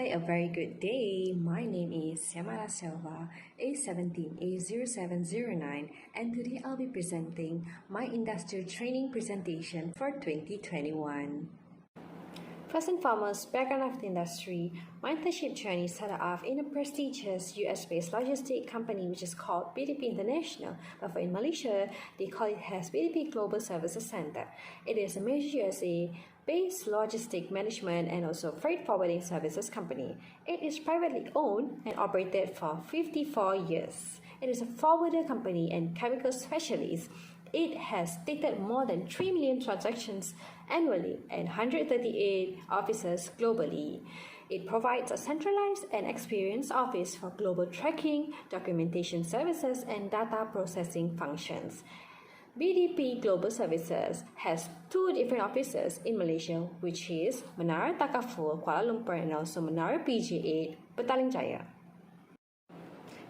Hi, a very good day. My name is Siyamala Selva, A17A0709, and today I'll be presenting my industrial training presentation for 2021. First and foremost, background of the industry. My internship journey started off in a prestigious US-based logistics company which is called BDP International, but for in Malaysia, they call it as BDP Global Services Center. It is a major USA-based logistic management and also freight forwarding services company. It is privately owned and operated for 54 years. It is a forwarder company and chemical specialist. It has stated more than 3 million transactions annually and 138 offices globally. It provides a centralized and experienced office for global tracking, documentation services, and data processing functions. BDP Global Services has two different offices in Malaysia, which is Menara Takaful, Kuala Lumpur, and also Menara PJ8, Petaling Jaya.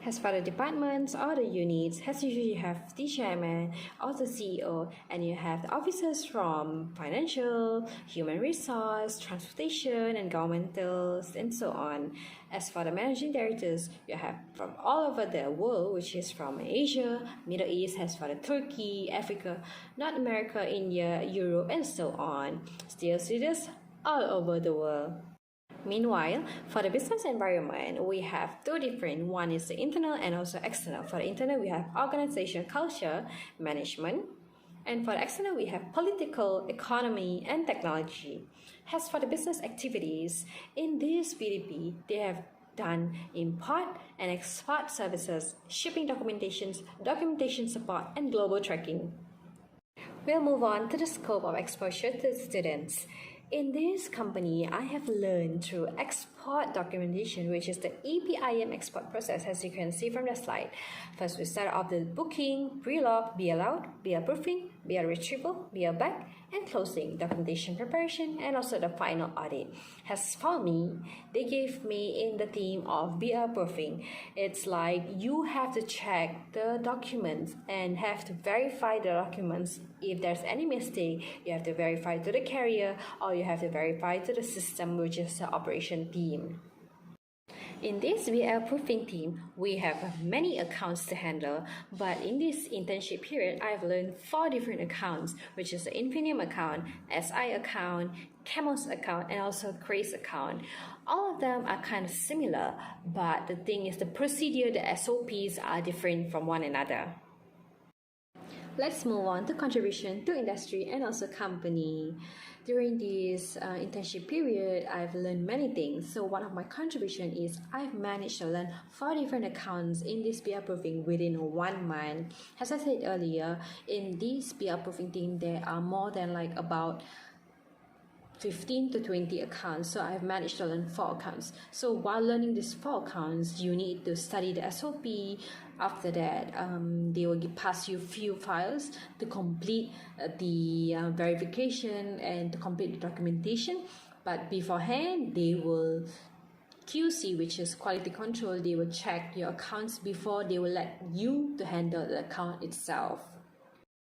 As for the departments or the units, as usually you have the chairman or the CEO, and you have the officers from financial, human resource, transportation, and governmentals, and so on. As for the managing directors, you have from all over the world, which is from Asia, Middle East, as for the Turkey, Africa, North America, India, Europe, and so on. Still students all over the world. Meanwhile, for the business environment, we have two different. One is the internal and also external. For the internal, we have organization, culture, management. And for the external, we have political, economy, and technology. As for the business activities, in this BDP, they have done import and export services, shipping documentations, documentation support, and global tracking. We'll move on to the scope of exposure to students. In this company, I have learned through export documentation, which is the EPIM export process, as you can see from the slide. First, we start off the booking, pre-log, BL out, BL proofing, BL retrieval, BL back, and closing, documentation preparation, and also the final audit. As for me, they gave me in the theme of BL proofing. It's like you have to check the documents and have to verify the documents. If there's any mistake, you have to verify to the carrier or you have to verify to the system, which is the operation team. In this BL proofing team, we have many accounts to handle, but in this internship period, I've learned 4 different accounts, which is the Infinium account, SI account, Camels account, and also Craze account. All of them are kind of similar, but the thing is the procedure, the SOPs are different from one another. Let's move on to contribution to industry and also company. During this internship period, I've learned many things. So one of my contribution is I've managed to learn 4 different accounts in this BL proofing within 1 month. As I said earlier, in this BL proofing team, there are more than like about 15 to 20 accounts, so I've managed to learn 4 accounts. So while learning these 4 accounts, you need to study the SOP. After that, they will pass you few files to complete the verification and to complete the documentation. But beforehand, they will QC, which is quality control. They will check your accounts before they will let you to handle the account itself.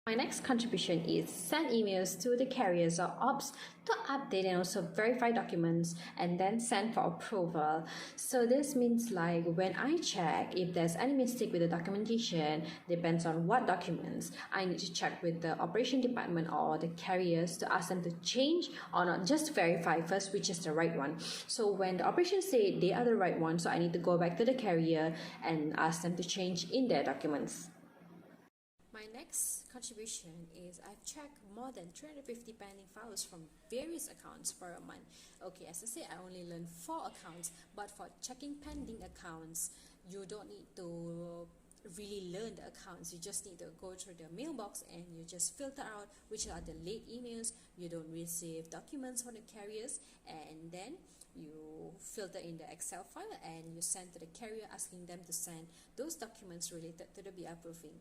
My next contribution is send emails to the carriers or ops to update and also verify documents and then send for approval. So this means like when I check if there's any mistake with the documentation, depends on what documents, I need to check with the operation department or the carriers to ask them to change or not, just verify first which is the right one. So when the operations say they are the right one, so I need to go back to the carrier and ask them to change in their documents. My next contribution is I've checked more than 350 pending files from various accounts for a month. Okay, as I say, I only learned 4 accounts, but for checking pending accounts, you don't need to really learn the accounts. You just need to go through the mailbox and you just filter out which are the late emails, you don't receive documents from the carriers, and then you filter in the Excel file and you send to the carrier asking them to send those documents related to the BL proofing.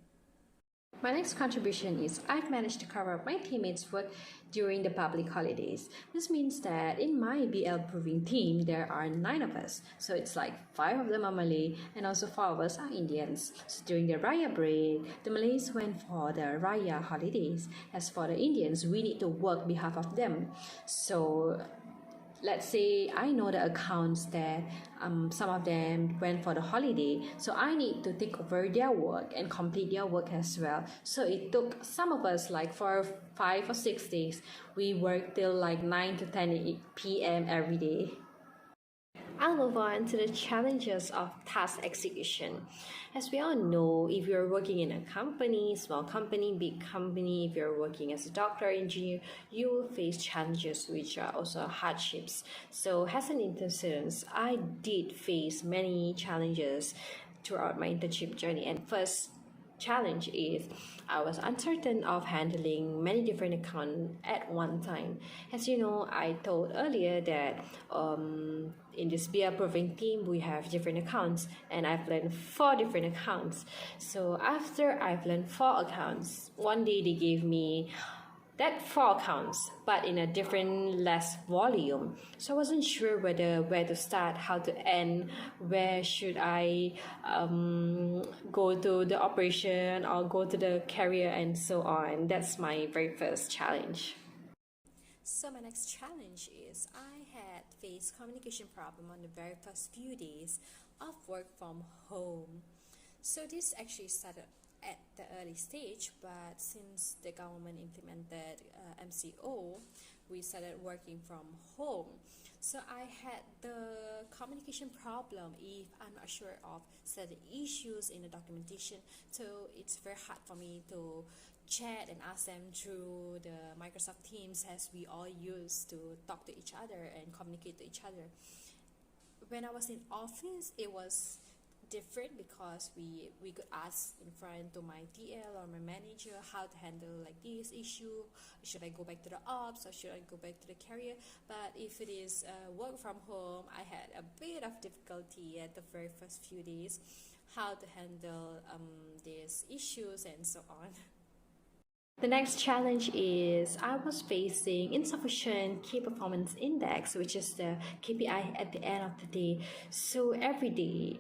My next contribution is I've managed to cover up my teammates' work during the public holidays. This means that in my BL proofing team, there are 9 of us. So it's like 5 of them are Malay and also 4 of us are Indians. So during the Raya break, the Malays went for the Raya holidays. As for the Indians, we need to work behalf of them. So let's say I know the accounts that some of them went for the holiday, so I need to take over their work and complete their work as well. So it took some of us like for 5 or 6 days. We worked till like 9 to 10 p.m. every day. I'll move on to the challenges of task execution. As we all know, if you're working in a company, small company, big company, if you're working as a doctor, engineer, you will face challenges which are also hardships. So as an intern, I did face many challenges throughout my internship journey. And first challenge is I was uncertain of handling many different accounts at one time. As you know, I told earlier that in this beer proving team we have different accounts, and I've learned 4 different accounts. So after I've learned 4 accounts, one day they gave me that 4 accounts but in a different less volume, so I wasn't sure where to start, how to end, where should I go to the operation or go to the carrier and so on. That's my very first challenge. So my next challenge is I had faced communication problem on the very first few days of work from home. So this actually started at the early stage, but since the government implemented MCO, we started working from home. So I had the communication problem if I'm not sure of certain issues in the documentation, so it's very hard for me to chat and ask them through the Microsoft Teams, as we all use to talk to each other and communicate to each other. When I was in office, it was different because we could ask in front to my TL or my manager how to handle like this issue. Should I go back to the ops or should I go back to the carrier? But if it is work from home, I had a bit of difficulty at the very first few days how to handle these issues and so on. The next challenge is I was facing insufficient key performance index, which is the KPI at the end of the day. So every day,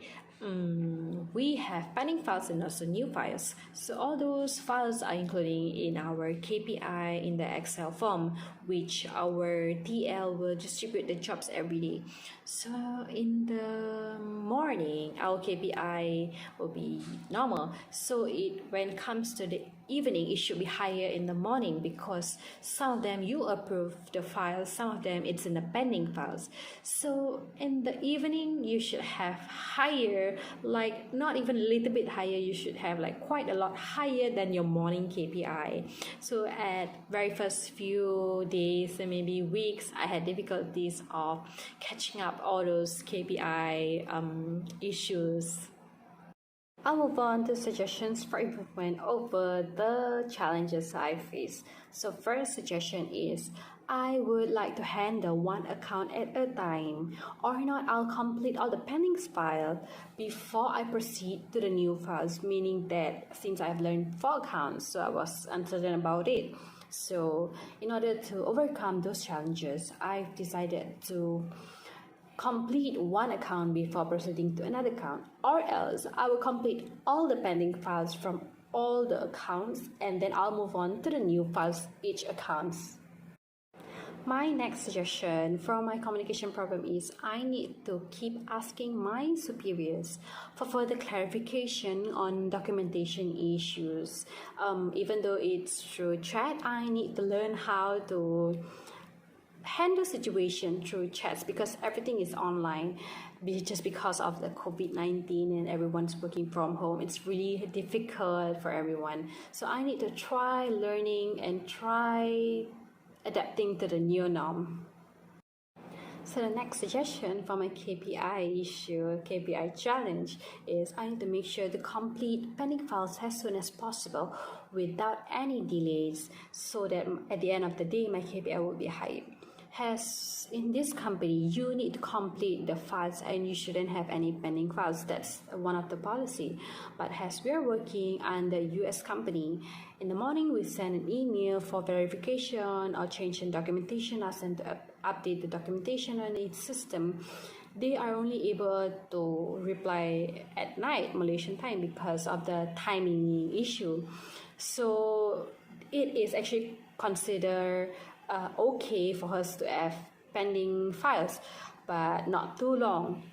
we have pending files and also new files. So all those files are including in our KPI in the Excel form, which our TL will distribute the jobs every day. So in the morning, our KPI will be normal. So when it comes to the evening, it should be higher in the morning because some of them you approve the files, some of them it's in the pending files. So in the evening, you should have higher, like not even a little bit higher, you should have like quite a lot higher than your morning KPI. So at very first few days and maybe weeks, I had difficulties of catching up all those KPI issues. I'll move on to suggestions for improvement over the challenges I face. So first suggestion is I would like to handle one account at a time, or not I'll complete all the pending files before I proceed to the new files, meaning that since I've learned 4 accounts, so I was uncertain about it. So in order to overcome those challenges, I've decided to complete one account before proceeding to another account, or else I will complete all the pending files from all the accounts and then I'll move on to the new files each accounts. My next suggestion for my communication problem is I need to keep asking my superiors for further clarification on documentation issues. Even though it's through chat, I need to learn how to handle situation through chats because everything is online. Just because of the COVID-19 and everyone's working from home, it's really difficult for everyone. So I need to try learning and try adapting to the new norm. So the next suggestion for my KPI issue, KPI challenge, is I need to make sure to complete pending files as soon as possible without any delays, so that at the end of the day my KPI will be high. As in this company, you need to complete the files and you shouldn't have any pending files. That's one of the policy. But as we are working under US company, in the morning we send an email for verification or change in documentation or send to update the documentation on its system. They are only able to reply at night Malaysian time because of the timing issue. So it is actually considered okay for us to have pending files, but not too long.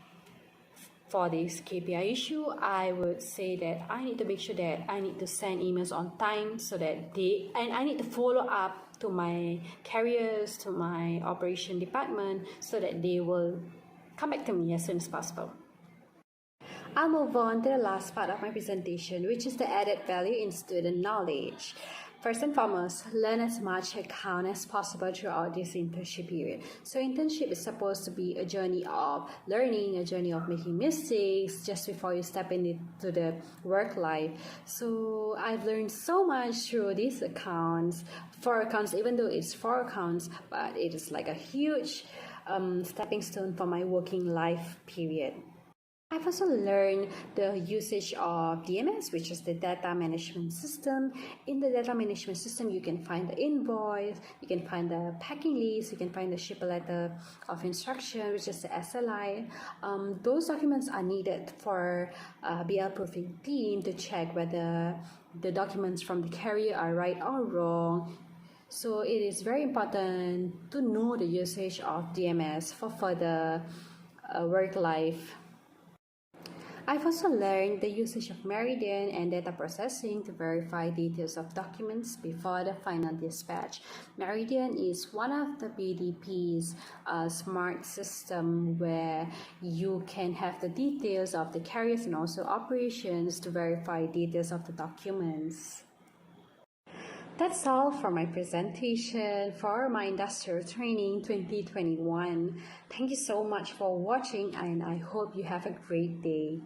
For this KPI issue, I would say that I need to make sure that I need to send emails on time so that I need to follow up to my carriers, to my operation department, so that they will come back to me as soon as possible. I'll move on to the last part of my presentation, which is the added value in student knowledge. First and foremost, learn as much account as possible throughout this internship period. So internship is supposed to be a journey of learning, a journey of making mistakes just before you step into the work life. So I've learned so much through these accounts, 4 accounts, even though it's 4 accounts, but it is like a huge stepping stone for my working life period. I've also learned the usage of DMS, which is the data management system. In the data management system, you can find the invoice, you can find the packing list, you can find the shipper letter of instruction, which is the SLI. Those documents are needed for BL proofing team to check whether the documents from the carrier are right or wrong. So it is very important to know the usage of DMS for further work life. I've also learned the usage of Meridian and data processing to verify details of documents before the final dispatch. Meridian is one of the BDP's smart system where you can have the details of the carriers and also operations to verify details of the documents. That's all for my presentation for my industrial training 2021. Thank you so much for watching and I hope you have a great day.